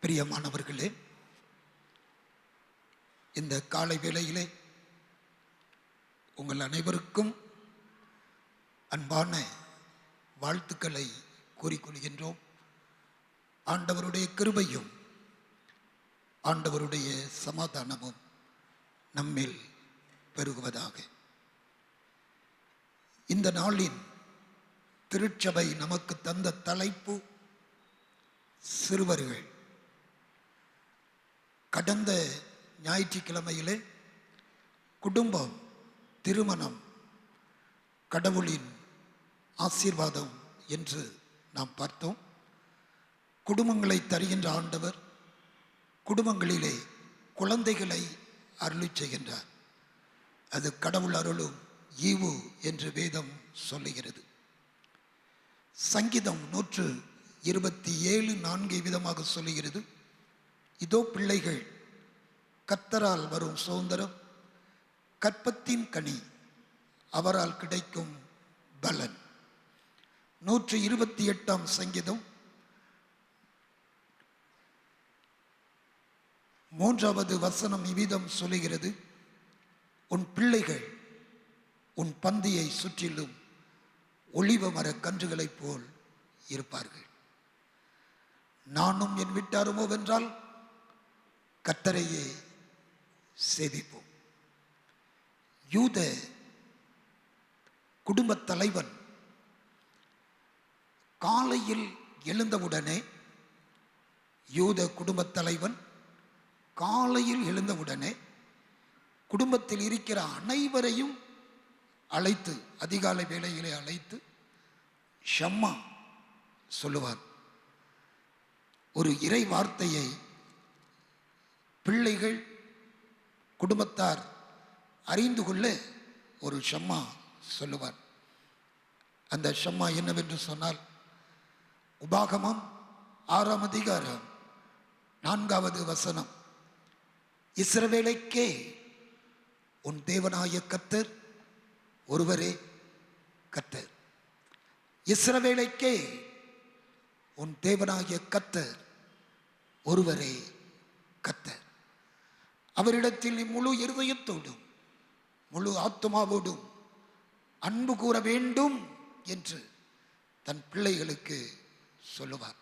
பிரியமானவர்களே, இந்த காலை வேளையிலே உங்கள் அனைவருக்கும் அன்பான வாழ்த்துக்களை கூறிக்கொள்கின்றோம். ஆண்டவருடைய கிருபையும் ஆண்டவருடைய சமாதானமும் நம்மில் பெருகுவதாக. இந்த நாளின் திருச்சபை நமக்கு தந்த தலைப்பு சிறுவர்கள். கடந்த ஞாயிற்றுக்கிழமையிலே குடும்பம், திருமணம், கடவுளின் ஆசீர்வாதம் என்று நாம் பார்த்தோம். குடும்பங்களை தருகின்ற ஆண்டவர் குடும்பங்களிலே குழந்தைகளை அருளி செய்கின்றார். அது கடவுள் அருளும் ஈவு என்று வேதம் சொல்லுகிறது. சங்கீதம் 127:4 விதமாக சொல்லுகிறது, இதோ பிள்ளைகள் கர்த்தரால் வரும் சுதந்திரம், கற்பத்தின் கனி அவரால் கிடைக்கும் பலன். 128 சங்கீதம் 3வது வசனம் இவ்விதம் சொல்லுகிறது, உன் பிள்ளைகள் உன் பந்தியை சுற்றிலும் ஒலிவ மர கன்றுகளைப் போல் இருப்பார்கள். நானும் என் வீட்டாருமோ வென்றால் கர்த்தரையே சேவிப்போம். யூத குடும்பத் தலைவன் காலையில் எழுந்தவுடனே குடும்பத்தில் இருக்கிற அனைவரையும் அழைத்து, அதிகாலை வேளையிலே அழைத்து ஷம்மா சொல்லுவார். ஒரு இறை வார்த்தையை பிள்ளைகள், குடும்பத்தார் அறிந்து கொள்ள ஒரு ஷம்மா சொல்லுவார். அந்த ஷம்மா என்னவென்று சொன்னால், உபாகமம் 6ஆம் அதிகாரம் 4வது வசனம், இஸ்ரவேலுக்கே உன் தேவனாய கர்த்தர் ஒருவரே கர்த்தர். இஸ்ரவேலுக்கே உன் தேவனாகிய கர்த்தர் ஒருவரே கர்த்தர். அவரிடத்தில் நீ முழு இருதயத்தோடும் முழு ஆத்மாவோடும் அன்பு கூற வேண்டும் என்று தன் பிள்ளைகளுக்கு சொல்லுவார்.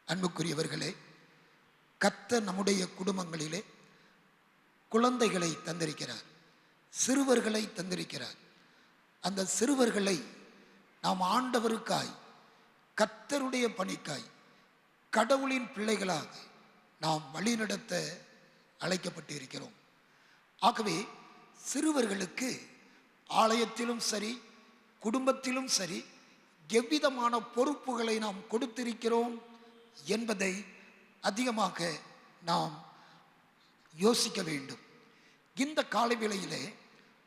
அன்புக்குரியவர்களே, கர்த்தர் நம்முடைய குடும்பங்களிலே குழந்தைகளை தந்திருக்கிறார், சிறுவர்களை தந்திருக்கிறார். அந்த சிறுவர்களை நாம் ஆண்டவருக்காய், கர்த்தருடைய பணிக்காய், கடவுளின் பிள்ளைகளாக நாம் வழிநடத்த அழைக்கப்பட்டு இருக்கிறோம். ஆகவே சிறுவர்களுக்கு ஆலயத்திலும் சரி, குடும்பத்திலும் சரி, எவ்விதமான பொறுப்புகளை நாம் கொடுத்திருக்கிறோம் என்பதை அதிகமாக நாம் யோசிக்க வேண்டும். இந்த காலவேளையிலே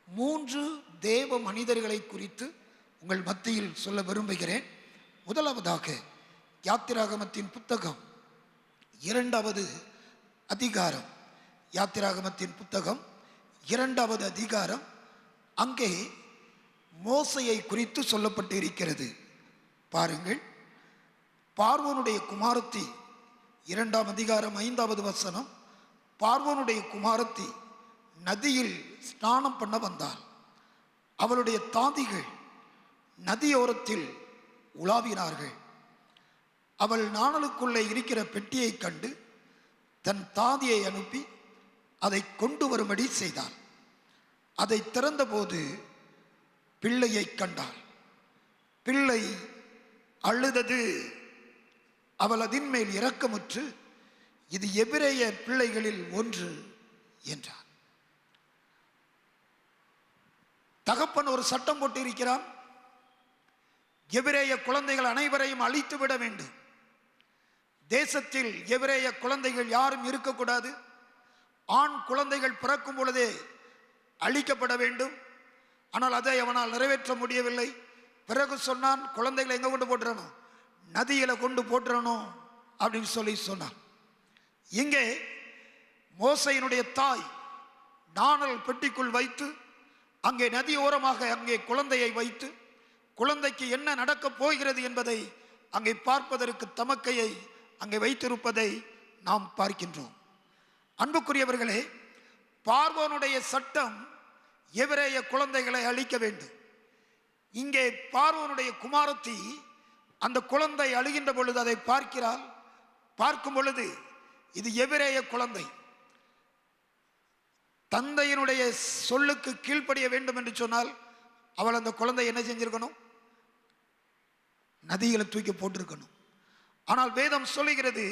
3 தேவ மனிதர்களை குறித்து உங்கள் மத்தியில் சொல்ல விரும்புகிறேன். முதலாவதாக யாத்திராகமத்தின் புத்தகம் 2வது அதிகாரம், யாத்திராகமத்தின் புத்தகம் 2வது அதிகாரம், அங்கே மோசையை குறித்து சொல்லப்பட்டு இருக்கிறது. பாருங்கள், பார்வோனுடைய குமாரத்தி, 2ஆம் அதிகாரம் 5வது வசனம், பார்வோனுடைய குமாரத்தி நதியில் ஸ்நானம் பண்ண வந்தாள். அவளுடைய தாதிகள் நதியோரத்தில் உலாவினார்கள். அவள் நாணலுக்குள்ளே இருக்கிற பெட்டியை கண்டு தன் தாதியை அனுப்பி அதை கொண்டு வரும்படி செய்தாள். அதை திறந்தபோது பிள்ளையை கண்டாள். பிள்ளை அழுதது. அவள் அதன் மேல் இரக்கமுற்று, இது எபிரேய பிள்ளைகளில் ஒன்று என்றார். தகப்பன் ஒரு சட்டம் போட்டு இருக்கிறான், எபிரேய குழந்தைகள் அனைவரையும் அழித்து விட வேண்டும். தேசத்தில் எபிரேய குழந்தைகள் யாரும் இருக்கக்கூடாது. ஆண் குழந்தைகள் பிறக்கும் பொழுதே அழிக்கப்பட வேண்டும். ஆனால் அதை அவனால் நிறைவேற்ற முடியவில்லை. பிறகு சொன்னான், குழந்தைகளை எங்க கொண்டு போட்டுறணும், நதியில கொண்டு போட்டுறணும் அப்படின்னு சொன்னான். இங்கே மோசையினுடைய தாய் நாணல் பெட்டிக்குள் வைத்து, அங்கே நதியோரமாக அங்கே குழந்தையை வைத்து, குழந்தைக்கு என்ன நடக்கப் போகிறது என்பதை அங்கே பார்ப்பதற்கு தமக்கையை அங்கே வைத்திருப்பதை நாம் பார்க்கின்றோம். அன்புக்குரியவர்களே, பார்வோனுடைய சட்டம் எபிரேய குழந்தைகளை அழிக்க வேண்டும். இங்கே பார்வோனுடைய குமாரத்தி அந்த குழந்தை அழுகின்ற பொழுது அதை பார்க்கிறாள். பார்க்கும் பொழுது இது எபிரேய குழந்தை. தந்தையினுடைய சொல்லுக்கு கீழ்ப்படிய வேண்டும் என்று சொன்னால் அவள் அந்த குழந்தை என்ன செஞ்சிருக்கணும்? நதிகளை தூக்கி போட்டிருக்கணும். ஆனால் வேதம் சொல்லுகிறது,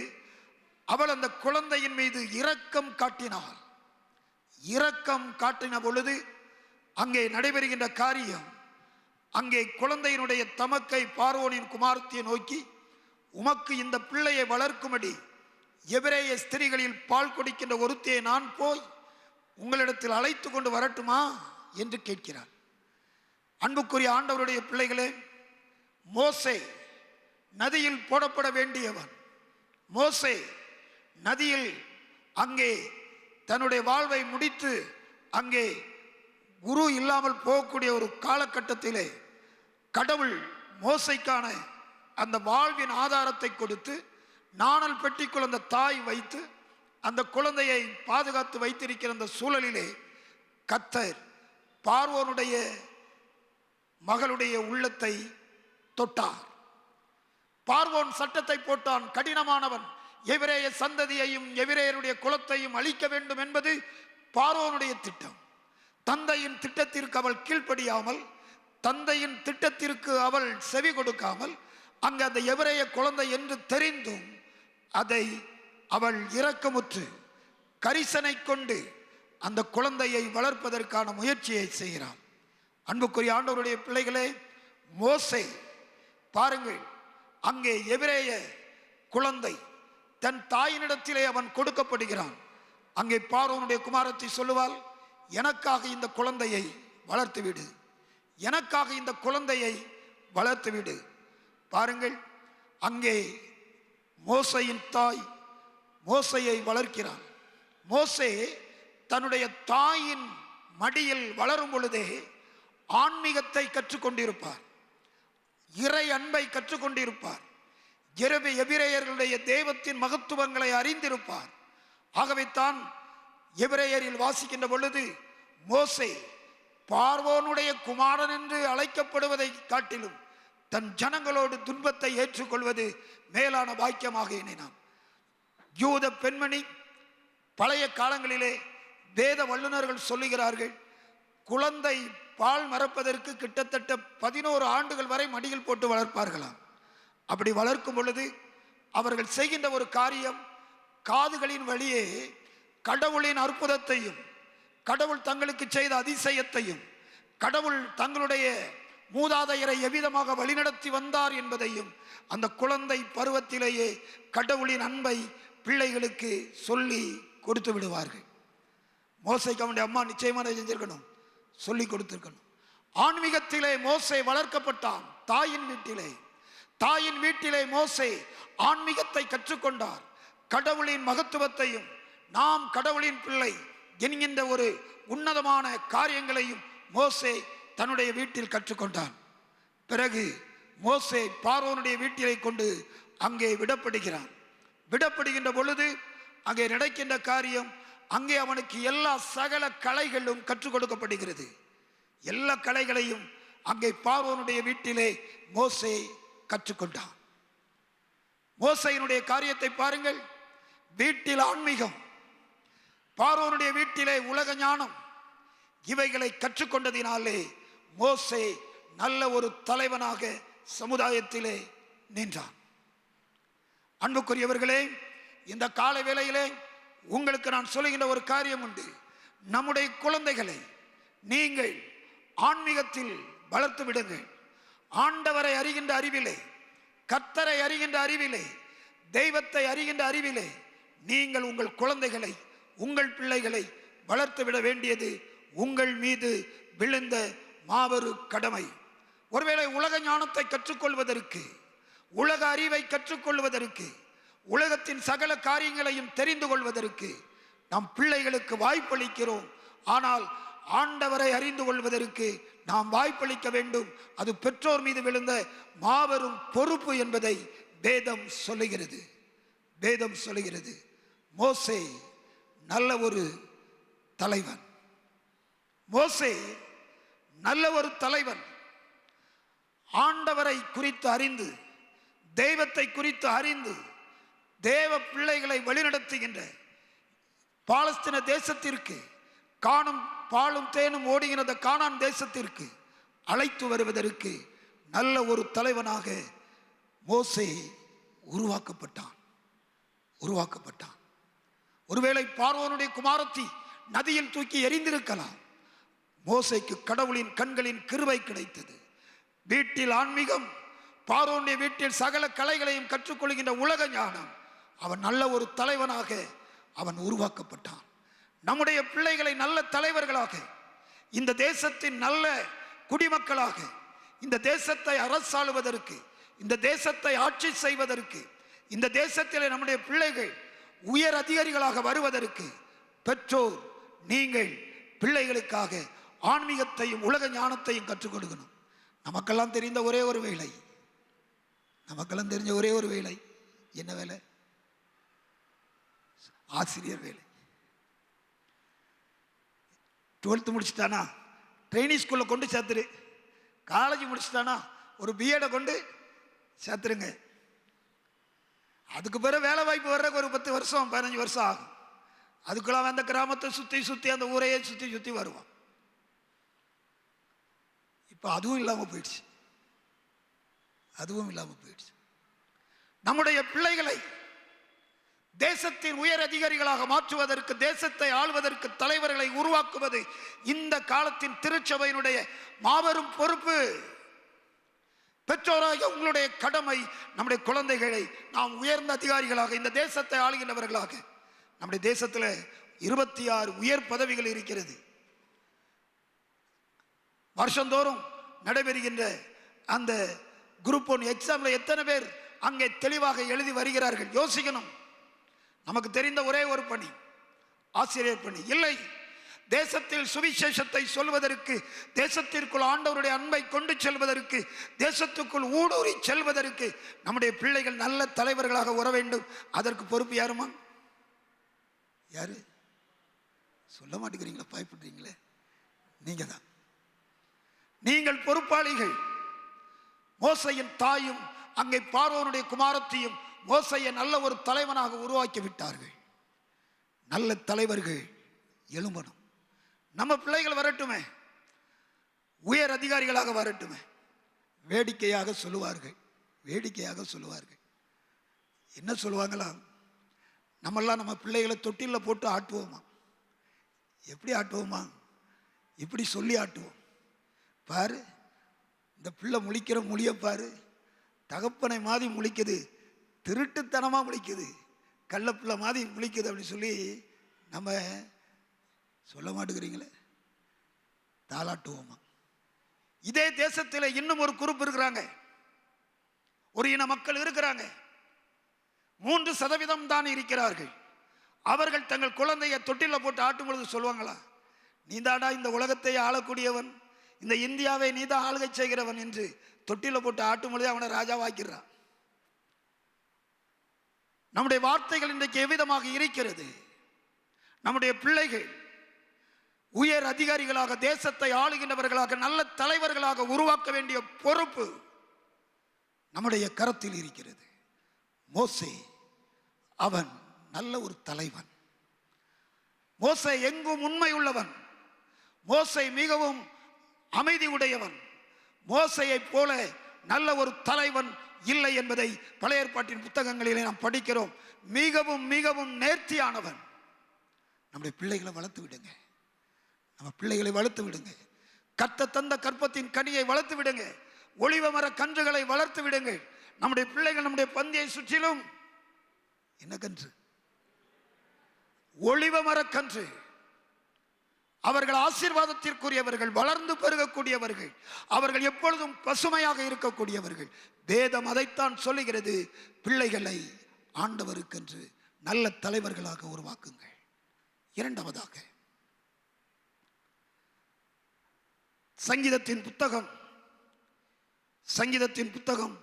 அவள் அந்த குழந்தையின் மீது இரக்கம் காட்டினாள். இரக்கம் காட்டின பொழுது அங்கே நடைபெறுகின்ற காரியம், அங்கே குழந்தையினுடைய தமக்கை பார்வோனின் குமாரத்தியை நோக்கி, உமக்கு இந்த பிள்ளையை வளர்க்கும்படி எபிரேய ஸ்திரீகளில் பால் கொடுக்கின்ற ஒருத்தியை நான் போய் உங்களிடத்தில் அழைத்து கொண்டு வரட்டுமா என்று கேட்கிறார். அன்புக்குரிய ஆண்டவருடைய பிள்ளைகளே, மோசே நதியில் போடப்பட வேண்டியவன். மோசே நதியில் அங்கே தன்னுடைய வாழ்வை முடித்து அங்கே குரு இல்லாமல் போகக்கூடிய ஒரு காலகட்டத்திலே கடவுள் மோசைக்கான அந்த வாழ்வின் ஆதாரத்தை கொடுத்து நாணல் பெட்டிக்குள் அந்த தாய் வைத்து அந்த குழந்தையை பாதுகாத்து வைத்திருக்கிற அந்த சூழலிலே கர்த்தர் பார்வோனுடைய மகளுடைய உள்ளத்தை தொட்டார். பார்வோன் சட்டத்தை போட்டான், கடினமானவன். எபிரேய சந்ததியையும் எபிரேயருடைய குலத்தையும் அழிக்க வேண்டும் என்பது பார்வோனுடைய திட்டம். தந்தையின் திட்டத்திற்கு அவள் கீழ்ப்படியாமல், தந்தையின் திட்டத்திற்கு அவள் செவி கொடுக்காமல், அங்கு அந்த எபிரேய குழந்தை என்று தெரிந்தும் அதை அவள் இரக்கமுற்று கரிசனை கொண்டு அந்த குழந்தையை வளர்ப்பதற்கான முயற்சியை செய்கிறாள். அன்புக்குரிய ஆண்டவருடைய பிள்ளைகளே, மோசே பாருங்கள், அங்கே எபிரேய குழந்தை தன் தாயினிடத்திலே அவன் கொடுக்கப்படுகிறான். அங்கே பார்வோனுடைய குமாரத்தி சொல்லுவாள், எனக்காக இந்த குழந்தையை வளர்த்துவிடு, எனக்காக இந்த குழந்தையை வளர்த்துவிடு. பாருங்கள், அங்கே மோசையின் தாய் மோசையை வளர்க்கிறான். மோசே தன்னுடைய தாயின் மடியில் வளரும் பொழுதே ஆன்மீகத்தை கற்றுக்கொண்டிருப்பார், இறை அன்பை கற்றுக்கொண்டிருப்பார், எபிரேயர்களுடைய தெய்வத்தின் மகத்துவங்களை அறிந்திருப்பார். ஆகவே தான் எபிரேயரில் வாசிக்கின்ற பொழுது மோசே பார்வோனுடைய குமாரன் என்று அழைக்கப்படுவதை காட்டிலும் தன் ஜனங்களோடு துன்பத்தை ஏற்றுக்கொள்வது மேலான பாக்கியமாக எண்ணினான். யூத பெண்மணி பழைய காலங்களிலே வேத வல்லுநர்கள் சொல்லுகிறார்கள், குழந்தை பால் மறப்பதற்கு கிட்டத்தட்ட 11 ஆண்டுகள் வரை மடியில் போட்டு வளர்ப்பார்களாம். அப்படி வளர்க்கும் பொழுது அவர்கள் செய்கின்ற ஒரு காரியம், காதுகளின் வழியே கடவுளின் அற்புதத்தையும், கடவுள் தங்களுக்கு செய்த அதிசயத்தையும், கடவுள் தங்களுடைய மூதாதையரை எவ்விதமாக வழிநடத்தி வந்தார் என்பதையும் அந்த குழந்தை பருவத்திலேயே கடவுளின் அன்பை பிள்ளைகளுக்கு சொல்லி கொடுத்து விடுவார்கள். மோசைக்கு அவனுடைய அம்மா நிச்சயமாக செஞ்சிருக்கணும், சொல்லி கொடுத்திருக்கணும். ஆன்மீகத்திலே மோசே வளர்க்கப்பட்டான். தாயின் வீட்டிலே, தாயின் வீட்டிலே மோசே ஆன்மீகத்தை கற்றுக்கொண்டார். கடவுளின் மகத்துவத்தையும், நாம் கடவுளின் பிள்ளை என்கின்ற ஒரு உன்னதமான காரியங்களையும் மோசே தன்னுடைய வீட்டில் கற்றுக்கொண்டான். பிறகு மோசே பார்வோனுடைய வீட்டிலே கொண்டு அங்கே விடப்படுகிறான். விடப்படுகின்ற பொழுது அங்கே நடக்கின்ற காரியம், அங்கே அவனுக்கு எல்லா சகல கலைகளும் கற்றுக் கொடுக்கப்படுகிறது. எல்லா கலைகளையும் அங்கே பார்வோனுடைய வீட்டிலே மோசே கற்றுக்கொண்டான். மோசையினுடைய காரியத்தை பாருங்கள். வீட்டில் ஆன்மீகம், பார்வோனுடைய வீட்டிலே உலக ஞானம், இவைகளை கற்றுக்கொண்டதினாலே மோசே நல்ல ஒரு தலைவனாக சமுதாயத்திலே நின்றான். அன்புக்குரியவர்களே, இந்த கால வேளையிலே உங்களுக்கு நான் சொல்லுகின்ற ஒரு காரியம் உண்டு. நம்முடைய குழந்தைகளை நீங்கள் ஆன்மீகத்தில் வளர்த்து விடுங்கள். ஆண்டவரை அறிகின்ற அறிவிலே, கர்த்தரை அறிகின்ற அறிவிலே, தெய்வத்தை அறிகின்ற அறிவிலே நீங்கள் உங்கள் குழந்தைகளை, உங்கள் பிள்ளைகளை வளர்த்து விட வேண்டியது உங்கள் மீது விழுந்த மாபெரு கடமை. ஒருவேளை உலக ஞானத்தை கற்றுக்கொள்வதற்கு, உலக அறிவை கற்றுக்கொள்வதற்கு, உலகத்தின் சகல காரியங்களையும் தெரிந்து கொள்வதற்கு நாம் பிள்ளைகளுக்கு வாய்ப்பளிக்கிறோம். ஆனால் ஆண்டவரை அறிந்து கொள்வதற்கு நாம் வாய்ப்பளிக்க வேண்டும். அது பெற்றோர் மீது விழுந்த மாபெரும் பொறுப்பு என்பதை வேதம் சொல்லுகிறது. வேதம் சொல்லுகிறது. மோசே நல்ல ஒரு தலைவன். மோசே நல்ல ஒரு தலைவன். ஆண்டவரை குறித்து அறிந்து, தெய்வத்தை குறித்து அறிந்து, தேவ பிள்ளைகளை வழிநடத்துகின்ற பாலஸ்தீன தேசத்திற்கு, காணும் பாலும் தேனும் ஓடுகிற கானான் தேசத்திற்கு அழைத்து வருவதற்கு நல்ல ஒரு தலைவனாக மோசே உருவாக்கப்பட்டான். ஒருவேளை பார்வோனுடைய குமாரத்தி நதியில் தூக்கி எறிந்திருக்கலாம். மோசேக்கு கடவுளின் கண்களின் கிருபை கிடைத்தது. வீட்டில் ஆன்மீகம், பார்வோனுடைய வீட்டில் சகல கலைகளையும் கற்றுக்கொள்கின்ற உலக ஞானம். அவன் நல்ல ஒரு தலைவனாக அவன் உருவாக்கப்பட்டான். நம்முடைய பிள்ளைகளை நல்ல தலைவர்களாக, இந்த தேசத்தின் நல்ல குடிமக்களாக, இந்த தேசத்தை அரசாளுவதற்கு, இந்த தேசத்தை ஆட்சி செய்வதற்கு, இந்த தேசத்தில் நம்முடைய பிள்ளைகள் உயர் அதிகாரிகளாக வருவதற்கு பெற்றோர் நீங்கள் பிள்ளைகளுக்காக ஆன்மீகத்தையும் உலக ஞானத்தையும் கற்றுக் கொடுக்கணும். நமக்கெல்லாம் தெரிந்த ஒரே ஒரு வேலை, நமக்கெல்லாம் தெரிஞ்ச ஒரே ஒரு வேலை என்ன வேலை? ஆசிரியர் வேலை. 12th முடிச்சுட்டானா ட்ரைனிங் ஸ்கூலில் கொண்டு சேர்த்துரு. காலேஜ் முடிச்சுட்டானா ஒரு பிஎடை கொண்டு சேர்த்துருங்க. அதுக்கு பிறகு வேலை வாய்ப்பு வர்றதுக்கு ஒரு 10 வருஷம் 15 வருஷம் ஆகும். அதுக்குள்ள அந்த கிராமத்தை சுற்றி அந்த ஊரையே சுற்றி வருவான். இப்போ அதுவும் இல்லாமல் போயிடுச்சு. நம்முடைய பிள்ளைகளை தேசத்தின் உயர் அதிகாரிகளாக மாற்றுவதற்கு, தேசத்தை ஆள்வதற்கு தலைவர்களை உருவாக்குவது இந்த காலத்தின் திருச்சபையினுடைய மாபெரும் பொறுப்பு. பெற்றோராக உங்களுடைய கடமை நம்முடைய குழந்தைகளை நாம் உயர்ந்த அதிகாரிகளாக, இந்த தேசத்தை ஆளுகின்றவர்களாக. நம்முடைய தேசத்தில் 26 உயர் பதவிகள் இருக்கிறது. வருஷந்தோறும் நடைபெறுகின்ற அந்த குரூப் 1 எக்ஸாம்ல எத்தனை பேர் அங்கே தெளிவாக எழுதி வருகிறார்கள்? யோசிக்கணும். நமக்கு தெரிந்த ஒரே ஒரு பணி ஆசிரியர் பணி இல்லை. தேசத்தில் சுவிசேஷத்தை சொல்வதற்கு, தேசத்திற்குள் ஆண்டவருடைய அன்பை கொண்டு செல்வதற்கு, தேசத்துக்குள் ஊடுருவி செல்வதற்கு நம்முடைய பிள்ளைகள் நல்ல தலைவர்களாக வர வேண்டும். அதற்கு பொறுப்பு யாருமா? யாரு? சொல்ல மாட்டேங்கிறீங்களா? பயப்படுறீங்களே? நீங்க தான். நீங்கள் பொறுப்பாளிகள். மோசையின் தாயும் அங்கே பார்வோனுடைய குமாரத்தையும் மோசையை நல்ல ஒரு தலைவனாக உருவாக்கி விட்டார்கள். நல்ல தலைவர்கள் எழும்பணும். நம்ம பிள்ளைகள் வரட்டுமே, உயர் அதிகாரிகளாக வரட்டுமே. வேடிக்கையாக சொல்லுவார்கள். என்ன சொல்லுவாங்களா? நம்மெல்லாம் நம்ம பிள்ளைகளை தொட்டிலில் போட்டு ஆட்டுவோமா? எப்படி ஆட்டுவோமா? இப்படி சொல்லி ஆட்டுவோம். பாரு, இந்த பிள்ளை முழிக்கிற மொழிய பாரு, தகப்பனை மாதிரி முழிக்குது, திருட்டுத்தனமாக முழிக்குது, கள்ளப்பிள்ளை மாதிரி முழிக்குது அப்படின்னு சொல்லி நம்ம சொல்ல மாட்டேங்கிறீங்களே, தாளாட்டுவோமா? இதே தேசத்தில் இன்னும் ஒரு குரூப் இருக்கிறாங்க, ஒரு இன மக்கள் இருக்கிறாங்க. 3% தான் இருக்கிறார்கள். அவர்கள் தங்கள் குழந்தையை தொட்டில போட்டு ஆட்டும் பொழுது சொல்லுவாங்களா, நீதாடா இந்த உலகத்தை ஆளக்கூடியவன், இந்த இந்தியாவை நீதான் ஆளுகை செய்கிறவன் என்று தொட்டில போட்டு ஆட்டும் பொழுது அவனை ராஜாவாக்கிறான். நம்முடைய வார்த்தைகள் இன்றைக்கு எவ்விதமாக இருக்கிறது? நம்முடைய பிள்ளைகள் உயர் அதிகாரிகளாக, தேசத்தை ஆளுகின்றவர்களாக, நல்ல தலைவர்களாக உருவாக்க வேண்டிய பொறுப்பு நம்முடைய கரத்தில் இருக்கிறது. மோசே அவன் நல்ல ஒரு தலைவன். மோசே எங்கும் உண்மை உள்ளவன். மோசே மிகவும் அமைதி உடையவன். மோசையை போல நல்ல ஒரு தலைவன் இல்லை என்பதை பழைய ஏற்பாட்டின் புத்தகங்களிலே நாம் படிக்கிறோம். மிகவும் மிகவும் நேர்த்தியானவன். நம்முடைய பிள்ளைகளை வளர்த்து விடுங்க. கத்த தந்த கற்பத்தின் கனியை வளர்த்து விடுங்க. ஒளிவ மர கன்றுகளை வளர்த்து விடுங்க. நம்முடைய பிள்ளைகள் நம்முடைய பந்தியை சுற்றிலும் என்ன கன்று? ஒளிவ மர கன்று. அவர்கள் ஆசீர்வாதத்திற்குரியவர்கள், வளர்ந்து பெருகக்கூடியவர்கள், அவர்கள் எப்பொழுதும் பசுமையாக இருக்கக்கூடியவர்கள். வேதம் அதைத்தான் சொல்லுகிறது. பிள்ளைகளை ஆண்டவருக்கென்று நல்ல தலைவர்களாக உருவாக்குங்கள். இரண்டாவதாக, சங்கீதத்தின் புத்தகம்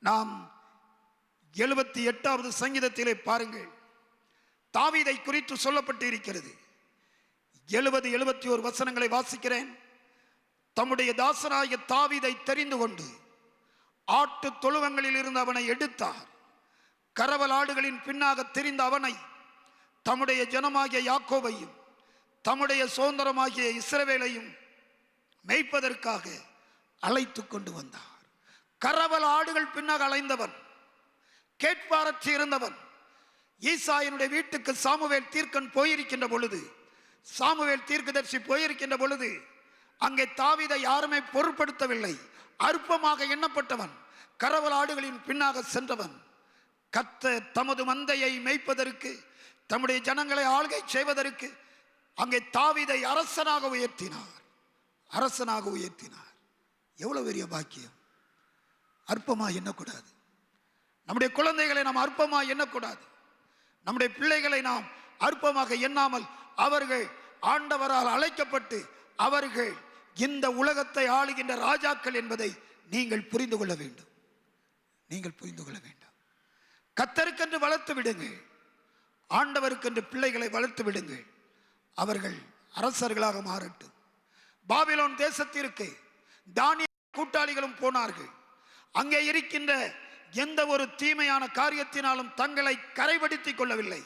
நாம் 78வது சங்கீதத்திலே பாருங்கள். தாவீதை குறித்து சொல்லப்பட்டு இருக்கிறது. 70-71 வசனங்களை வாசிக்கிறேன். தம்முடைய தாசனாகிய தாவீதை தெரிந்து கொண்டு ஆட்டு தொழுவங்களில் இருந்து அவனை எடுத்தார். கரவல் ஆடுகளின் பின்னாக திரிந்த அவனை தம்முடைய ஜனமாகிய யாக்கோபையும் தம்முடைய சுதந்திரமாகிய இஸ்ரவேலையும் மேய்ப்பதற்காக அழைத்து கொண்டு வந்தார். கரவல் ஆடுகள் பின்னாக அலைந்தவன், கேட்பாரற்று இருந்தவன். ஈசாயினுடைய வீட்டுக்கு சாமுவேல் தீர்க்கன் போயிருக்கின்ற பொழுது, சாமுவேல் தீர்க்கதரிசி போயிருக்கின்ற பொழுது அங்கே தாவீதை யாருமே பொருட்படுத்தவில்லை. அற்பமாக எண்ணப்பட்டவன், கரவல் ஆடுகளின் பின்னாக சென்றவன். கர்த்தர் தமது மந்தையை மேய்ப்பதற்கு, தம்முடைய ஜனங்களை ஆள்கை செய்வதற்கு அங்கே தாவீதை அரசனாக உயர்த்தினார். அரசனாக உயர்த்தினார். எவ்வளவு பெரிய பாக்கியம்! அற்பமா எண்ணக்கூடாது. நம்முடைய குழந்தைகளை நாம் அற்பமா எண்ணக்கூடாது. நம்முடைய பிள்ளைகளை நாம் அற்பமாக எண்ணாமல், அவர்கள் ஆண்டவரால் அழைக்கப்பட்டு அவர்கள் இந்த உலகத்தை ஆளுகின்ற ராஜாக்கள் என்பதை நீங்கள் புரிந்து கொள்ள வேண்டும். நீங்கள் புரிந்து கொள்ள வேண்டும். கர்த்தருக்கென்று வளர்த்து விடுங்கள். ஆண்டவருக்கென்று பிள்ளைகளை வளர்த்து விடுங்கள். அவர்கள் அரசர்களாக மாறட்டும். பாபிலோன் தேசத்திற்கு தானியேல் கூட்டாளிகளும் போனார்கள். அங்கே இருக்கின்ற எந்த ஒரு தீமையான காரியத்தினாலும் தங்களை கரைபடுத்திக் கொள்ளவில்லை.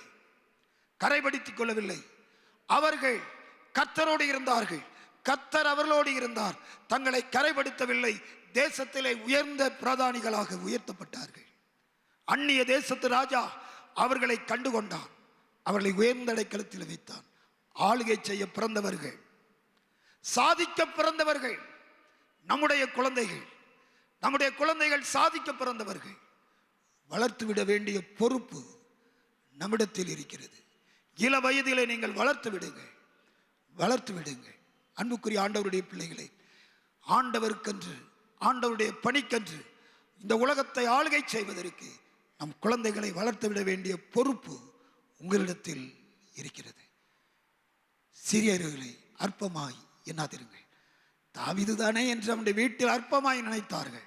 கரைபடுத்திக் கொள்ளவில்லை. அவர்கள் கர்த்தரோடு இருந்தார்கள். கர்த்தர் அவர்களோடு இருந்தார். தங்களை கரைபடுத்தவில்லை. தேசத்திலே உயர்ந்த பிரதானிகளாக உயர்த்தப்பட்டார்கள். அந்நிய தேசத்து ராஜா அவர்களை கண்டுகொண்டான். அவர்களை உயர்ந்த அடைக்கலத்தில் வைத்தான். ஆளுகை செய்ய பிறந்தவர்கள், சாதிக்க பிறந்தவர்கள் நம்முடைய குழந்தைகள். நம்முடைய குழந்தைகள் சாதிக்க பிறந்தவர்கள். வளர்த்துவிட வேண்டிய பொறுப்பு நம்மிடத்தில் இருக்கிறது. இள வயதிலே நீங்கள் வளர்த்து விடுங்கள். வளர்த்து விடுங்கள். அன்புக்குரிய ஆண்டவருடைய பிள்ளைகளை, ஆண்டவருக்கென்று, ஆண்டவருடைய பணிக்கென்று இந்த உலகத்தை ஆளுகை செய்வதற்கு நம் குழந்தைகளை வளர்த்து விட வேண்டிய பொறுப்பு உங்களிடத்தில் இருக்கிறது. சிறியர்களை அற்பமாய் எண்ணாதிருங்கள். தாவீது தானே என்று அவனுடைய வீட்டில் அற்பமாய் நினைத்தார்கள்.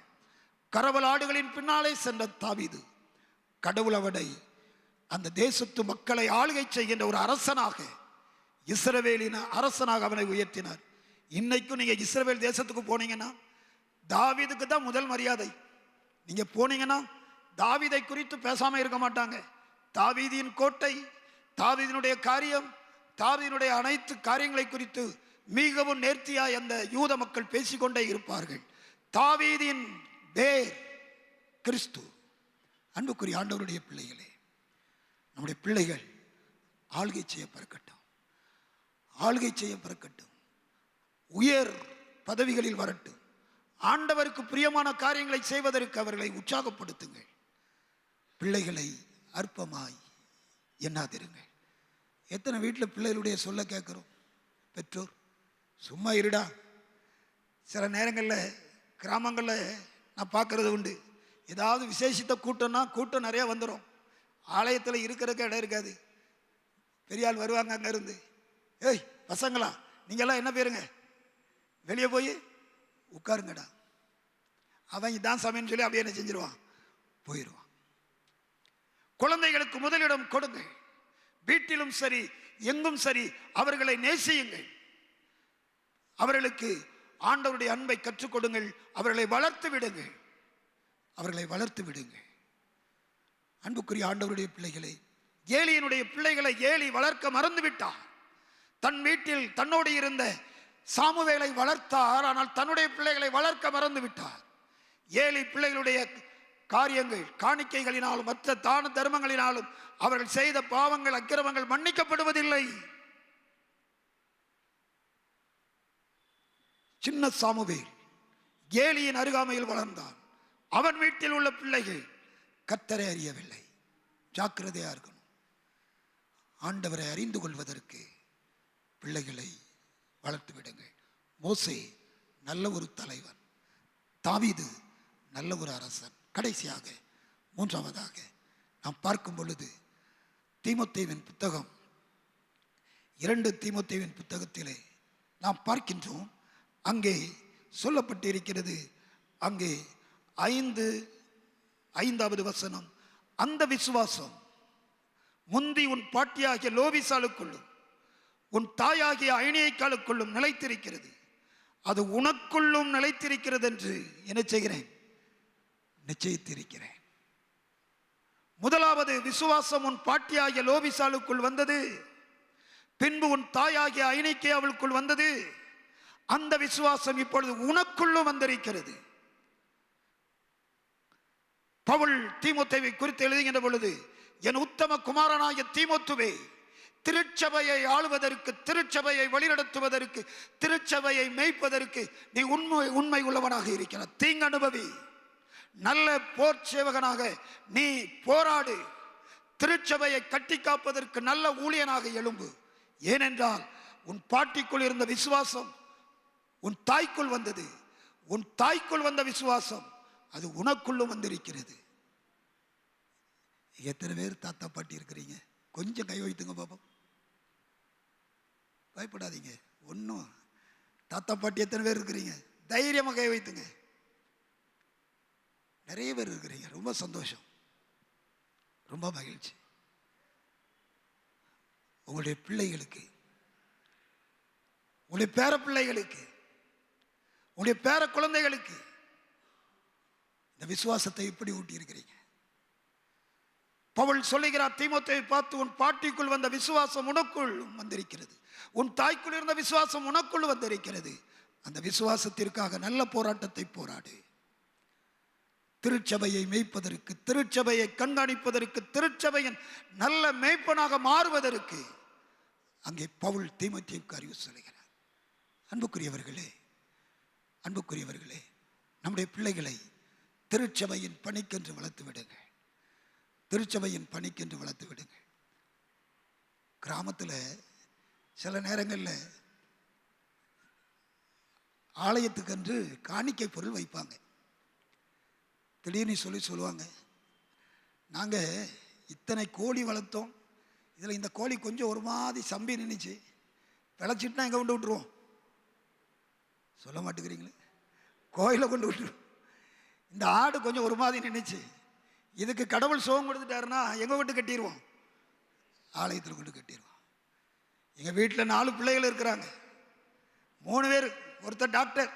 கரவல் ஆடுகளின் பின்னாலே சென்ற தாவீது, கடவுள் அவனை அந்த தேசத்து மக்களை ஆளுகை செய்கின்ற ஒரு அரசனாக, இஸ்ரவேலின் அரசனாக அவனை உயர்த்தினார். இன்னைக்கும் நீங்க இஸ்ரவேல் தேசத்துக்கு போனீங்கன்னா தாவீதுக்கு தான் முதல் மரியாதை. நீங்க போனீங்கன்னா தாவீதை குறித்து பேசாம இருக்க மாட்டாங்க. தாவீதின் கோட்டை, தாவீதினுடைய காரியம், தாவீதினுடைய அனைத்து காரியங்களை குறித்து மிகவும் நேர்த்தியாய் அந்த யூத மக்கள் பேசிக்கொண்டே இருப்பார்கள். தாவீதின் வேர் கிறிஸ்து. அன்புக்குரிய ஆண்டவருடைய பிள்ளைகளே, நம்முடைய பிள்ளைகள் ஆளுகை செய்ய பிறக்கட்டும். ஆளுகை செய்ய பிறக்கட்டும். உயர் பதவிகளில் வரட்டும். ஆண்டவருக்கு பிரியமான காரியங்களை செய்வதற்கு அவர்களை உற்சாகப்படுத்துங்கள். பிள்ளைகளை அற்பமாய் எண்ணாதிருங்கள். எத்தனை வீட்டில் பிள்ளைகளுடைய சொல்ல கேட்குறோம்? பெற்றோர் சும்மா இருடா. சில நேரங்களில் கிராமங்களில் நான் பார்க்கறது உண்டு. ஏதாவது விசேஷத்தை கூட்டம் நிறையா வந்துடும். ஆலயத்தில் இருக்கிறதுக்கு இடம் இருக்காது. பெரியாள் வருவாங்க அங்கே இருந்து, ஏய் பசங்களா நீங்கள்லாம் என்ன பேருங்க, வெளியே போய் உட்காருங்கடா. அவன் இதான் சமையன்னு சொல்லி அப்படியே என்ன செஞ்சிருவான், போயிடுவான். குழந்தைகளுக்கு முதலிடம் கொடுங்கள். வீட்டிலும் சரி எங்கும் சரி அவர்களை நேசியுங்கள். அவர்களுக்கு ஆண்டவருடைய அன்பை கற்றுக் கொடுங்கள். அவர்களை வளர்த்து விடுங்கள். அவர்களை வளர்த்து விடுங்கள். அன்புக்குரிய ஆண்டவருடைய பிள்ளைகளை, ஏலியினுடைய பிள்ளைகளை ஏலி வளர்க்க மறந்து விட்டார். தன் வீட்டில் தன்னோடு இருந்த சாமுவேலை வளர்த்தார். ஆனால் தன்னுடைய பிள்ளைகளை வளர்க்க மறந்து விட்டார். ஏலி பிள்ளைகளுடைய காரியங்கள், காணிக்கைகளினாலும் மற்ற தான தர்மங்களினாலும் அவர்கள் செய்த பாவங்கள், அக்கிரமங்கள் மன்னிக்கப்படுவதில்லை. சின்ன சாமுவேல் ஏலியின் அருகாமையில் வளர்ந்தான். அவன் வீட்டில் உள்ள பிள்ளைகள் கர்த்தரை அறியவில்லை. ஜாக்கிரதையா இருக்கணும். ஆண்டவரை அறிந்து கொள்வதற்கு பிள்ளைகளை வளர்த்து விடுங்கள். மோசே நல்ல ஒரு தலைவன், தாவீது நல்ல ஒரு அரசன். கடைசியாக மூன்றாவதாக நாம் பார்க்கும் பொழுது தீமோத்தேயுவின் புத்தகம், 2 தீமோத்தேயுவின் புத்தகத்திலே நாம் பார்க்கின்றோம். அங்கே சொல்லப்பட்டிருக்கிறது, அங்கே 5வது வசனம், அந்த விசுவாசம் முந்தி உன் பாட்டியாகிய லோபிசாலுக்குள்ளும் உன் தாயாகிய ஐனியக்காலுக்குள்ளும் நிலைத்திருக்கிறது, அது உனக்குள்ளும் நிலைத்திருக்கிறது என்று என்ன செய்கிறேன்? நிச்சயித்திருக்கிறேன். முதலாவது விசுவாசம் உன் பாட்டியாகிய லோபிசாலுக்குள் வந்தது, பின்பு உன் தாயாகிய ஐனிக்கையாவுக்குள் வந்தது. அந்த விசுவாசம் இப்பொழுது உனக்குள்ளும் வந்திருக்கிறது. பவுல் தீமோத்தேயுவை குறித்து எழுதுகின்ற பொழுது, என் உத்தம குமாரனாகிய தீமோத்தேயுவே, திருச்சபையை ஆளுவதற்கு, திருச்சபையை வழிநடத்துவதற்கு, திருச்சபையை மேய்ப்பதற்கு நீ உண்மை உள்ளவனாக இருக்கிறார். தீங்கு அனுபவி, நல்ல போர் சேவகனாக நீ போராடு, திருச்சபையை கட்டி காப்பதற்கு நல்ல ஊழியனாக எழும்பு. ஏனென்றால் உன் பாட்டிக்குள் இருந்த விசுவாசம் உன் தாய்க்குள் வந்தது, உன் தாய்க்குள் வந்த விசுவாசம் அது உனக்குள்ளும் வந்திருக்கிறது. எத்தனை பேர் தாத்தா பாட்டி இருக்கிறீங்க? கொஞ்சம் கை வைத்துங்க பாப்போம். பயப்படாதீங்க. ஒன்றும் தாத்தா பாட்டி எத்தனை பேர் இருக்கிறீங்க? தைரியமாக கை வைத்துங்க. நிறைய பேர் இருக்கிறீங்க. ரொம்ப சந்தோஷம், ரொம்ப மகிழ்ச்சி. உங்களுடைய பிள்ளைகளுக்கு, உங்களுடைய பேர பிள்ளைகளுக்கு, உங்களுடைய பேர குழந்தைகளுக்கு இந்த விசுவாசத்தை எப்படி ஊட்டி இருக்கிறீங்க? பவுல் சொல்லுகிறார் தீமோத்தேயுவை பார்த்து, உன் பாட்டிக்குள் வந்த விசுவாசம் உனக்குள் வந்திருக்கிறது, உன் தாய்க்குள் இருந்த விசுவாசம் உனக்குள் வந்திருக்கிறது. அந்த விசுவாசத்திற்காக நல்ல போராட்டத்தை போராடு. திருச்சபையை மேய்ப்பதற்கு, திருச்சபையை கண்காணிப்பதற்கு, திருச்சபையின் நல்ல மேய்ப்பனாக மாறுவதற்கு அங்கே பவுல் தீமோத்தேயுவுக்கு அறிவு சொல்லுகிறார். அன்புக்குரியவர்களே, அன்புக்குரியவர்களே, நம்முடைய பிள்ளைகளை திருச்சபையின் பணிக்கென்று வளர்த்து விடுங்க. திருச்சபையின் பணிக்கென்று வளர்த்து விடுங்க. கிராமத்தில் சில நேரங்களில் ஆலயத்துக்கென்று காணிக்கை பொருள் வைப்பாங்க. திடீர்னு சொல்லுவாங்க, நாங்கள் இத்தனை கோழி வளர்த்தோம், இதில் இந்த கோழி கொஞ்சம் ஒரு மாதிரி சம்பி நின்றுச்சு, விளைச்சிட்டுனா எங்கே கொண்டு விட்டுருவோம்? சொல்ல மாட்டேங்கிறீங்களே. கோயிலை கொண்டு விட்டுருவோம். இந்த ஆடு கொஞ்சம் ஒரு மாதிரி நின்றுச்சு, இதுக்கு கடவுள் சுகம் கொடுத்துட்டாருன்னா எங்கே கொண்டு கட்டிடுவோம்? ஆலயத்தில் கொண்டு கட்டிடுவோம். எங்கள் வீட்டில் 4 பிள்ளைகள் இருக்கிறாங்க. 3 பேர், ஒருத்தர் டாக்டர்,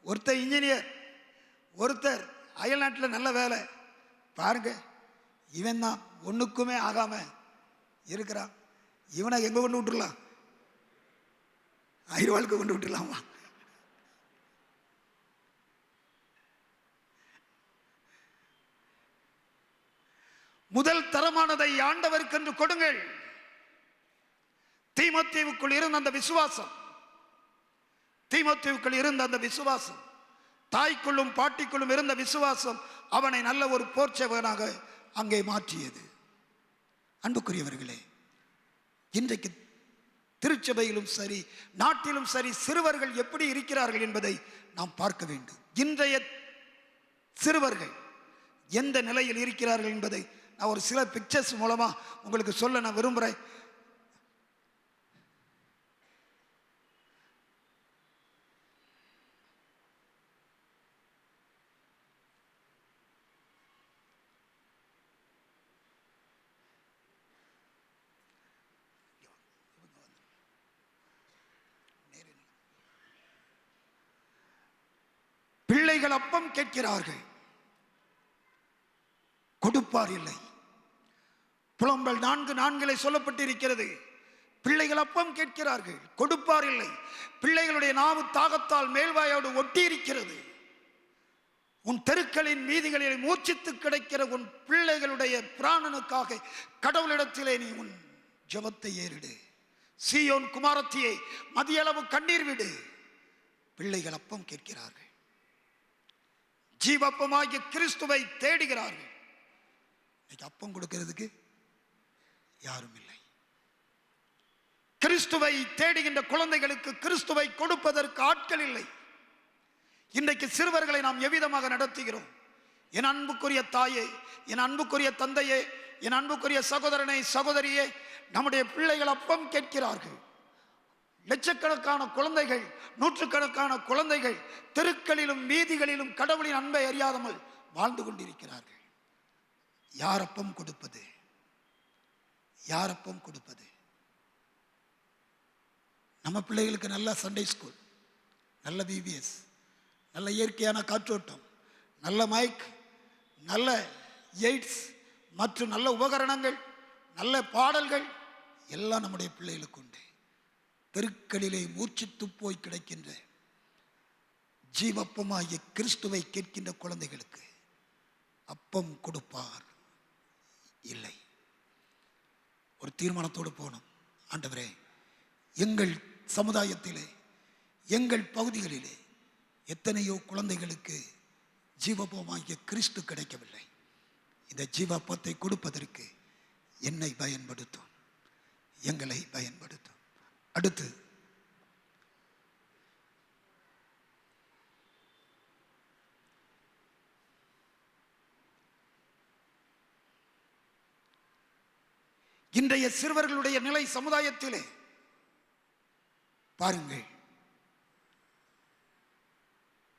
ஒருத்தர் இன்ஜினியர், ஒருத்தர் அயல் நாட்டில் நல்ல வேலை. பாருங்க, இவன் தான் ஒன்றுக்குமே ஆகாம இருக்கிறான். இவனை எங்கே கொண்டு விட்டுடலாம்? ஐரோவாளுக்கு கொண்டு விட்டுடலாமா? முதல் தரமானதை ஆண்டவருக்கென்று கொடுங்கள். தீமோத்தேயுவுக்குள் இருந்த அந்த விசுவாசம், தீமோத்தேயுவுக்குள் இருந்த அந்த விசுவாசம், தாய்க்குள்ளும் பாட்டிக்குள்ளும் இருந்த விசுவாசம் அவனை நல்ல ஒரு போர் சேவகனாக அங்கே மாற்றியது. அன்புக்குரியவர்களே, இன்றைக்கு திருச்சபையிலும் சரி, நாட்டிலும் சரி, சிறுவர்கள் எப்படி இருக்கிறார்கள் என்பதை நாம் பார்க்க வேண்டும். இன்றைய சிறுவர்கள் எந்த நிலையில் இருக்கிறார்கள் என்பதை நான் ஒரு சில பிக்சர்ஸ் மூலமா உங்களுக்கு சொல்ல நான் விரும்புகிறேன். பிள்ளைகள் அப்பம் கேட்கிறார்கள், கொடுப்பார் இல்லை. புலம்பல் 4:4 சொல்லப்பட்டிருக்கிறது. பிள்ளைகள் அப்பம் கேட்கிறார்கள், கொடுப்பார் இல்லை. பிள்ளைகளுடைய நாவு தாகத்தால் மேல்வாயோடு ஒட்டி இருக்கிறது. உன் தெருக்களின் வீதிகளில் மூச்சித்து கிடைக்கிற உன் பிள்ளைகளுடைய பிராணனுக்காக கடவுளிடத்திலே நீ உன் ஜெபத்தை ஏறிடு. சீயோன் குமாரத்தியை மதியளவு கண்ணீர் விடு. பிள்ளைகள் அப்பம் கேட்கிறார்கள், ஜீவப்பமாகிய கிறிஸ்துவை தேடுகிறார்கள். அப்பம் கொடுக்கிறதுக்கு யாரும் இல்லை. கிறிஸ்துவை தேடுகின்ற குழந்தைகளுக்கு கிறிஸ்துவை கொடுப்பதற்கு ஆட்கள் இல்லை. இன்றைக்கு சிறுவர்களை நாம் எவ்விதமாக நடத்துகிறோம்? என் அன்புக்குரிய தாயே, என் அன்புக்குரிய தந்தையே, என் அன்புக்குரிய சகோதரனை சகோதரியே, நம்முடைய பிள்ளைகள் அப்பம் கேட்கிறார்கள். லட்சக்கணக்கான குழந்தைகள், நூற்றுக்கணக்கான குழந்தைகள் தெருக்களிலும் வீதிகளிலும் கடவுளின் அன்பை அறியாமல் வாழ்ந்து கொண்டிருக்கிறார்கள். யார் அப்பம் கொடுப்பது? யார் அப்பம் கொடுப்பது? நம்ம பிள்ளைகளுக்கு நல்ல சண்டே ஸ்கூல், நல்ல பிபிஎஸ், நல்ல இயற்கையான காற்றோட்டம், நல்ல மைக், நல்ல எய்ட்ஸ் மற்றும் நல்ல உபகரணங்கள், நல்ல பாடல்கள் எல்லாம் நம்முடைய பிள்ளைகளுக்கு உண்டு. தெருக்களிலே மூர்ச்சித்து போய் கிடைக்கின்ற ஜீவப்பமாகிய கிறிஸ்துவை கேட்கின்ற குழந்தைகளுக்கு அப்பம் கொடுப்பார் இல்லை. ஒரு தீர்மானத்தோடு போனோம். ஆண்டவரே, எங்கள் சமுதாயத்திலே, எங்கள் பகுதிகளிலே எத்தனையோ குழந்தைகளுக்கு ஜீவப்பமாகிய கிறிஸ்து கிடைக்கவில்லை. இந்த ஜீவப்பத்தை கொடுப்பதற்கு என்னை பயன்படுத்தும், எங்களை பயன்படுத்தும். அடுத்து இன்றைய சிறுவர்களுடைய நிலை சமுதாயத்திலே பாருங்கள்.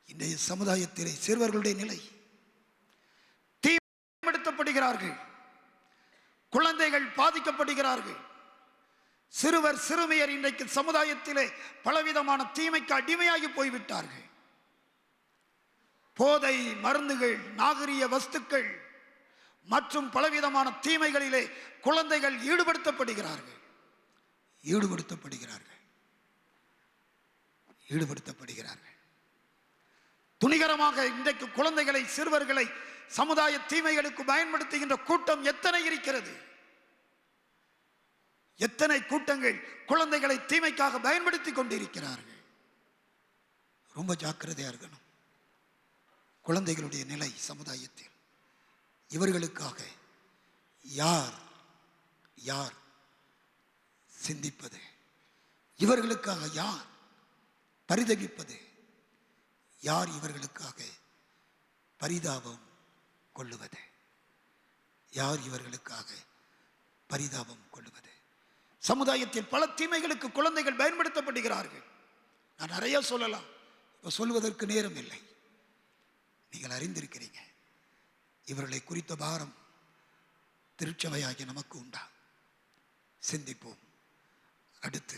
இன்றைய சமுதாயத்திலே சிறுவர்களுடைய நிலை தீமைப்படுத்தப்படுகிறார்கள், குழந்தைகள் பாதிக்கப்படுகிறார்கள். சிறுவர் சிறுமியர் இன்றைக்கு சமுதாயத்திலே பலவிதமான தீமைக்கு அடிமையாகி போய்விட்டார்கள். போதை மருந்துகள், நாகரிக வஸ்துக்கள் மற்றும் பலவிதமான தீமைகளிலே குழந்தைகள் ஈடுபடுத்தப்படுகிறார்கள். துணிகரமாக இன்றைக்கு குழந்தைகளை, சிறுவர்களை சமுதாய தீமைகளுக்கு பயன்படுத்துகின்ற கூட்டம் எத்தனை இருக்கிறது? எத்தனை கூட்டங்கள் குழந்தைகளை தீமைக்காக பயன்படுத்தி கொண்டிருக்கிறார்கள். ரொம்ப ஜாக்கிரதையா இருக்கணும். குழந்தைகளுடைய நிலை சமுதாயத்தில் இவர்களுக்காக யார் யார் சிந்திப்பது? இவர்களுக்காக யார் பரிதவிப்பது? யார் இவர்களுக்காக பரிதாபம் கொள்ளுவது? யார் இவர்களுக்காக பரிதாபம் கொள்ளுவது? சமுதாயத்தில் பல தீமைகளுக்கு குழந்தைகள் பயன்படுத்தப்படுகிறார்கள். நான் நிறைய சொல்லலாம், இப்போ சொல்வதற்கு நேரம் இல்லை. நீங்கள் அறிந்திருக்கிறீங்க. இவர்களை குறித்த பாரம் திருச்சபையாகிய நமக்கு உண்டா? சிந்திப்போம். அடுத்து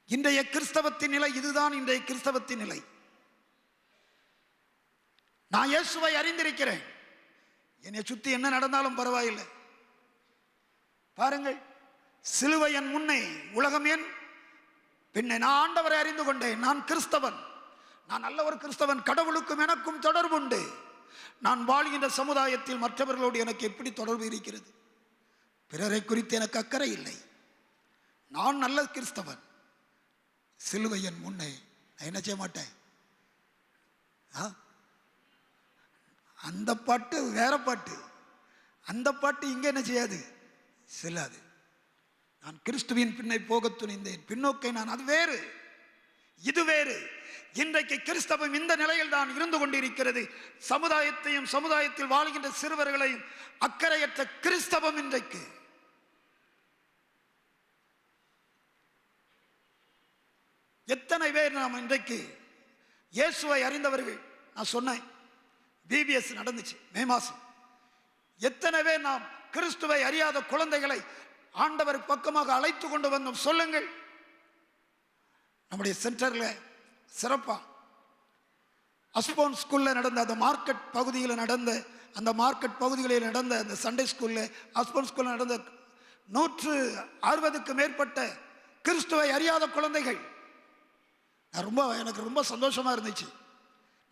இன்றைய கிறிஸ்தவத்தின் நிலை இதுதான். இன்றைய கிறிஸ்தவத்தின் நிலை. நான் இயேசுவை அறிந்திருக்கிறேன். என்னை சுத்தி என்ன நடந்தாலும் பரவாயில்லை. பாருங்கள், சிலுவையின் முன்னே உலகம் ஏன் பின்ன நான் ஆண்டவரை அறிந்து கொண்டேன். நான் கிறிஸ்தவன், நான் நல்ல ஒரு கிறிஸ்தவன். கடவுளுக்கும் எனக்கும் தொடர்பு உண்டு. நான் வாழ்கின்ற சமுதாயத்தில் மற்றவர்களோடு எனக்கு எப்படி தொடர்பு இருக்கிறது? பிறரை குறித்து எனக்கு அக்கறை இல்லை. நான் நல்ல கிறிஸ்தவன். சிலுவையின் முன்னே நான் என்ன செய்ய மாட்டேன். அந்த பாட்டு வேற பாட்டு, அந்த பாட்டு இங்கே என்ன செய்யாது, செல்லாது. நான் கிறிஸ்துவின் பின்னை போக துணிந்தேன், பின்னோக்கை நான், அது வேறு இது வேறு. இன்றைக்கு கிறிஸ்தவம் இந்த நிலையில் தான் இருந்து கொண்டிருக்கிறது. சமுதாயத்தையும் சமுதாயத்தில் வாழ்கின்ற சிறுவர்களையும் அக்கறையற்ற கிறிஸ்தவம் இன்றைக்கு. எத்தனை பேர் நாம் இன்றைக்கு இயேசுவை அறிந்தவர்கள்? நான் சொன்னேன், பிபிஎஸ் நடந்துச்சு மே மாசம். எத்தனை பேர் நாம் கிறிஸ்துவை அறியாத குழந்தைகளை ஆண்டவர் பக்கமாக அழைத்து கொண்டு வந்தோம்? சொல்லுங்கள். நம்முடைய சென்டர்ல சிறப்பா அஸ்போன் ஸ்கூல்ல நடந்த அந்த மார்க்கெட் பகுதியில் நடந்த அந்த சண்டே ஸ்கூல்ல, அஸ்போன் ஸ்கூல்ல நடந்த 160க்கு மேற்பட்ட கிறிஸ்துவை அறியாத குழந்தைகள். எனக்கு ரொம்ப சந்தோஷமா இருந்துச்சு.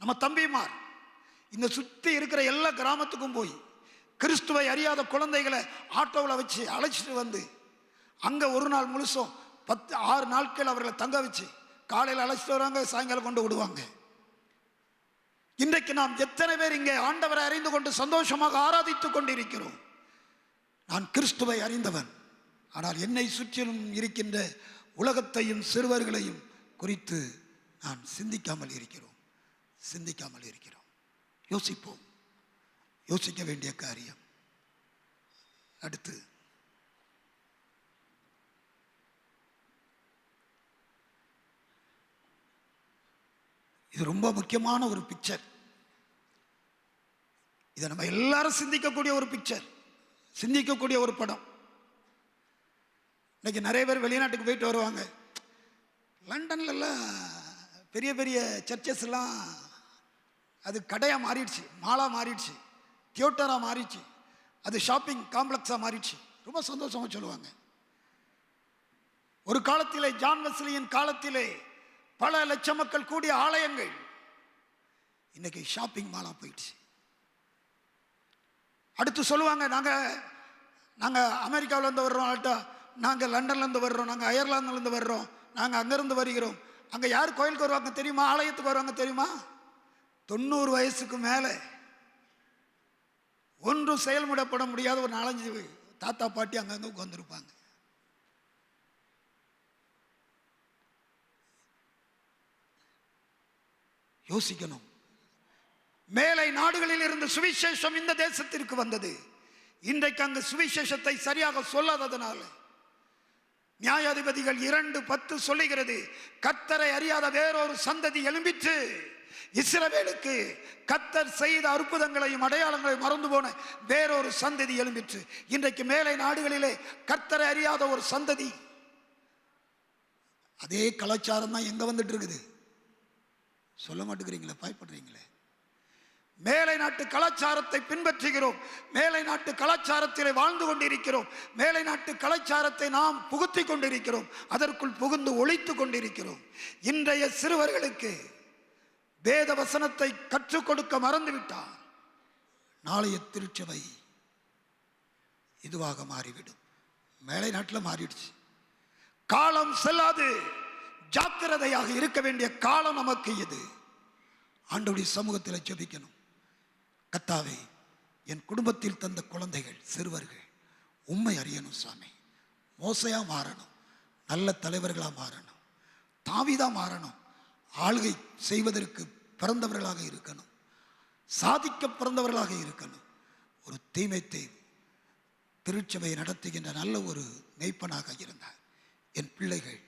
நம்ம தம்பிமார் இந்த சுத்தி இருக்கிற எல்லா கிராமத்துக்கும் போய் கிறிஸ்துவை அறியாத குழந்தைகளை ஆட்டோவில் வச்சு அழைச்சிட்டு வந்து அங்க ஒரு நாள் முழுசும் 6 நாட்கள் அவர்களை தங்க வச்சு காலையில் அழைச்சிட்டு வராங்க, சாயங்காலம் கொண்டு விடுவாங்க. இன்றைக்கு நாம் எத்தனை பேர் இங்கே ஆண்டவரை அறிந்து கொண்டு சந்தோஷமாக ஆராதித்துக் கொண்டிருக்கிறோம்? நான் கிறிஸ்துவை அறிந்தவன், ஆனால் என்னை சுற்றிலும் இருக்கின்ற உலகத்தையும் சிறுவர்களையும் குறித்து நான் சிந்திக்காமல் இருக்கிறோம். யோசிப்போம். யோசிக்க வேண்டிய காரியம். அடுத்து இது ரொம்ப முக்கியமான ஒரு பிக்சர். இதை நம்ம எல்லாரும் சிந்திக்கக்கூடிய ஒரு பிக்சர், சிந்திக்கக்கூடிய ஒரு படம். இன்னைக்கு நிறைய பேர் வெளிநாட்டுக்கு போயிட்டு வருவாங்க. லண்டன்லாம் பெரிய பெரிய சர்ச்சஸ் எல்லாம் அது கடையாக மாறிடுச்சு, மாலாக மாறிடுச்சு, தியேட்டராக மாறிடுச்சு, அது ஷாப்பிங் காம்ப்ளெக்ஸாக மாறிடுச்சு. ரொம்ப சந்தோஷமாக சொல்லுவாங்க. ஒரு காலத்திலே ஜான் வெஸ்லியின் காலத்திலே பல லட்சம் மக்கள் கூடிய ஆலயங்கள் இன்னைக்கு ஷாப்பிங் மாலாக போயிடுச்சு. அடுத்து சொல்லுவாங்க, நாங்கள் அமெரிக்காவிலேருந்து வர்றோம், நாங்கள் லண்டன்லேருந்து வர்றோம், நாங்கள் அயர்லாந்துலேருந்து வர்றோம், நாங்கள் அங்கேருந்து வருகிறோம். அங்கே யார் கோயிலுக்கு வருவாங்க தெரியுமா? ஆலயத்துக்கு வருவாங்க தெரியுமா? 90 வயசுக்கு மேலே ஒன்றும் செயல்படப்பட முடியாத ஒரு 4-5 தாத்தா பாட்டி அங்கங்கே உட்கார்ந்துருப்பாங்க. யோசிக்கணும். மேலை நாடுகளில் இருந்து சுவிசேஷம் இந்த தேசத்திற்கு வந்தது. இன்றைக்கு அங்கு சுவிசேஷத்தை சரியாக சொல்லாததனால நியாயாதிபதிகள் 2:10 சொல்லுகிறது, கர்த்தரை அறியாத வேறொரு சந்ததி எழும்பிற்று. இஸ்ரவேலுக்கு கர்த்தர் செய்த அற்புதங்களையும் அடையாளங்களையும் மறந்து போன வேறொரு சந்ததி எழும்பிற்று. இன்றைக்கு மேலை நாடுகளிலே கர்த்தரை அறியாத ஒரு சந்ததி, அதே கலாச்சாரம் தான் எங்க வந்துட்டு இருக்குது. சொல்ல மாட்டேங்கிறீங்களே, பயப்படுறீங்களே. மேலை நாட்டு கலாச்சாரத்தை பின்பற்றுகிறோம், மேலை நாட்டு கலாச்சாரத்திலே வாழ்ந்து கொண்டிருக்கிறோம், மேலை நாட்டு கலாச்சாரத்தை நாம் புகுத்தி கொண்டிருக்கிறோம், அதற்குள் புகுந்து ஒழித்து கொண்டிருக்கிறோம். இன்றைய சிறுவர்களுக்கு வேத வசனத்தை கற்றுக் கொடுக்க மறந்துவிட்டால் நாளைய திருச்சபை இதுவாக மாறிவிடும். மேலை நாட்டில் மாறிடுச்சு. காலம் செல்லாது, ஜாக்கிரதையாக இருக்க வேண்டிய காலம் நமக்கு இது. ஆண்டவருடைய சமூகத்தில் ஜெபிக்கணும். கர்த்தாவே, என் குடும்பத்தில் தந்த குழந்தைகள் சிறுவர்கள் உம்மை அறியணும் சாமி. மோசையா மாறணும், நல்ல தலைவர்களா மாறணும், தாவீதா மாறணும், ஆளுகை செய்வதற்கு பிறந்தவர்களாக இருக்கணும், சாதிக்க பிறந்தவர்களாக இருக்கணும். ஒரு தீமைத்தை திருச்சபையை நடத்துகின்ற நல்ல ஒரு மேய்ப்பனாக இருந்தார். என் பிள்ளைகள்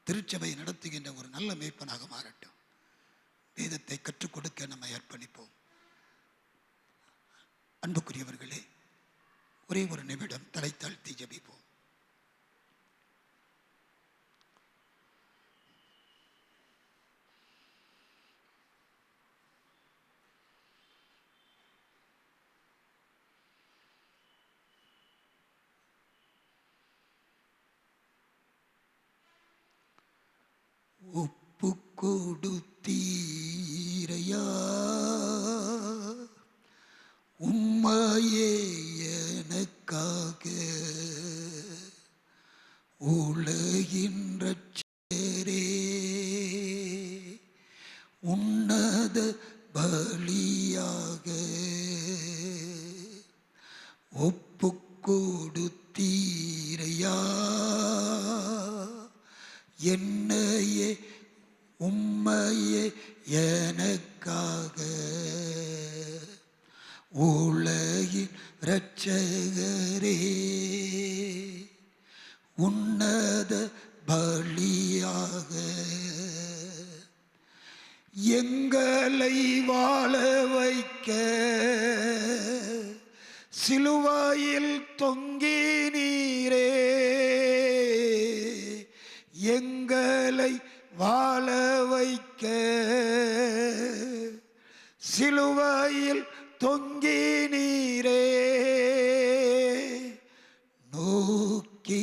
திருச்சபையை நடத்துகின்ற ஒரு நல்ல மேய்ப்பனாக மாறட்டும். வேதத்தை கற்றுக் கொடுக்க நம்ம அர்ப்பணிப்போம். அன்புக்குரியவர்களே, ஒரே ஒரு நிமிடம் தலை தாழ்த்தி ஜெபிப்போம். ஒப்பு கொடுத்தீரையா உம்மையே எனக்காக, உலகின் இரட்சகரே, உன்னத பலியாக ஒப்பு கொடுத்தீரையா என்னையே உம்மையே எனக்காக, உலகின் இரட்சகரே, உன்னத பலியாக எங்களை வாழ வைக்க சிலுவையில் தொங்கினீரே, எங்களை வாழ வைக்க சிலுவையில் தொங்கினீரே, நோக்கி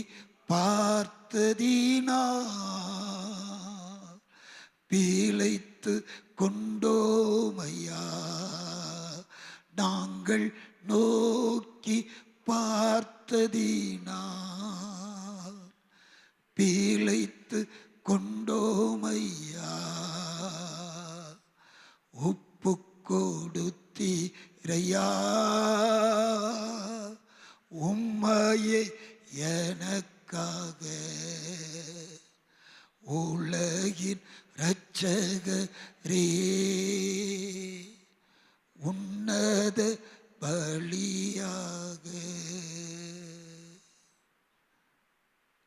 பார்த்ததினால் பிழைத்து கொண்டோமையா, நாங்கள் நோக்கி பார்த்ததினால் பிழைத்து கொண்டோமையா, ஒப்பு கொடுத்தீரையா உம்மையே எனக்காக, உலகின் இரட்சகரே, உன்னத பலியாக.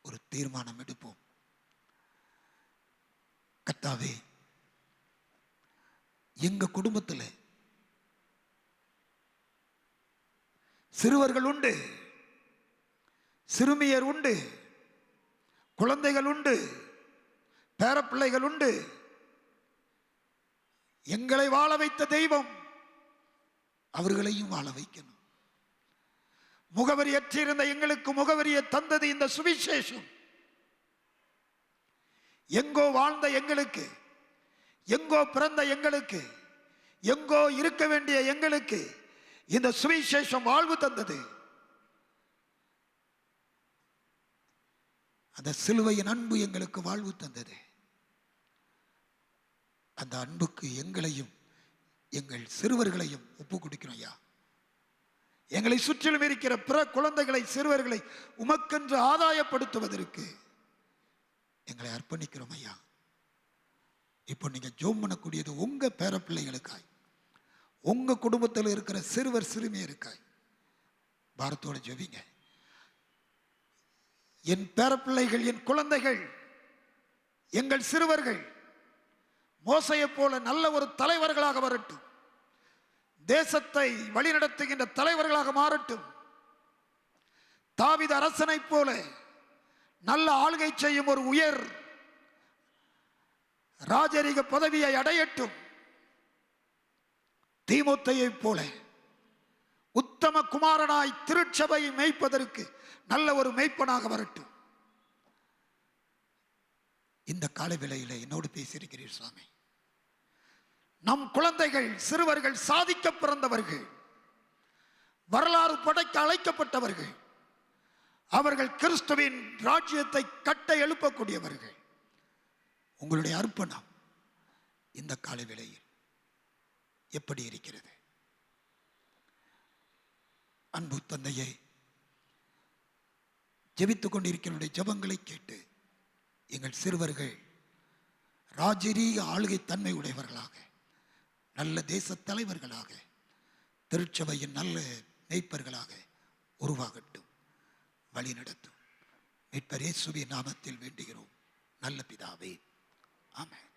ஒரு தீர்மானம் எடுப்போம். கர்த்தாவே, எங்க குடும்பத்தில் சிறுவர்கள் உண்டு, சிறுமியர் உண்டு, குழந்தைகள் உண்டு, பேரப்பிள்ளைகள் உண்டு. எங்களை வாழ வைத்த தெய்வம் அவர்களையும் வாழ வைக்கணும். முகவரியற்றிருந்த எங்களுக்கு முகவரியை தந்தது இந்த சுவிசேஷம். எங்கோ வாழ்ந்த எங்களுக்கு, எங்கோ பிறந்த எங்களுக்கு, எங்கோ இருக்க வேண்டிய எங்களுக்கு இந்த சுவிசேஷம் வாழ்வு தந்தது. அந்த சிலுவையின் அன்பு எங்களுக்கு வாழ்வு தந்தது. அந்த அன்புக்கு எங்களையும் எங்கள் சிறுவர்களையும் ஒப்பு கொடுக்கிறோம் ஐயா. எங்களை சுற்றிலும் இருக்கிற பிற குழந்தைகளை, சிறுவர்களை உமக்கென்று ஆதாயப்படுத்துவதற்கு எங்களை அர்ப்பணிக்கிறோம் ஐயா. இப்போ நீங்க ஜெபம் பண்ணக்கூடியது உங்க பேர பிள்ளைகளுக்காய், உங்க குடும்பத்தில் இருக்கிற சிறுவர் சிறுமியருக்காய் பாரத்தோட ஜெபிங்க. என் பேரப்பிள்ளைகள், என் குழந்தைகள், எங்கள் சிறுவர்கள் மோசையை போல நல்ல ஒரு தலைவர்களாக வரட்டும். தேசத்தை வழிநடத்துகின்ற தலைவர்களாக மாறட்டும். தாவீது அரசனை போல நல்ல ஆளுகை செய்யும் ஒரு உயர் ராஜரீக பதவியை அடையட்டும். தீமோத்தேயை போல உத்தம குமாரனாய் திருச்சபையை மேய்ப்பதற்கு நல்ல ஒரு மேய்ப்பனாக வரட்டும். இந்த கால வேளையிலே என்னோடு பேசியிருக்கிறீர் சுவாமி. நம் குழந்தைகள், சிறுவர்கள் சாதிக்க பிறந்தவர்கள், வரலாறு படைக்க அழைக்கப்பட்டவர்கள். அவர்கள் கிறிஸ்துவின் ராஜ்யத்தை கட்ட எழுப்பக்கூடியவர்கள். உங்களுடைய அர்ப்பணம் இந்த கால வேளையில் எப்படி இருக்கிறது? அன்பு தந்தையை, ஜெபித்துக் கொண்டிருக்கிற ஜெபங்களை கேட்டு எங்கள் சிறுவர்கள் ராஜரீக ஆளுகை தன்மை உடையவர்களாக, நல்ல தேச தலைவர்களாக, திருச்சபையின் நல்ல மேய்ப்பர்களாக உருவாகட்டும், வழி நடத்தும். மீட்பர் இயேசுவின் நாமத்தில் வேண்டுகிறோம் நல்ல பிதாவே, ஆமென்.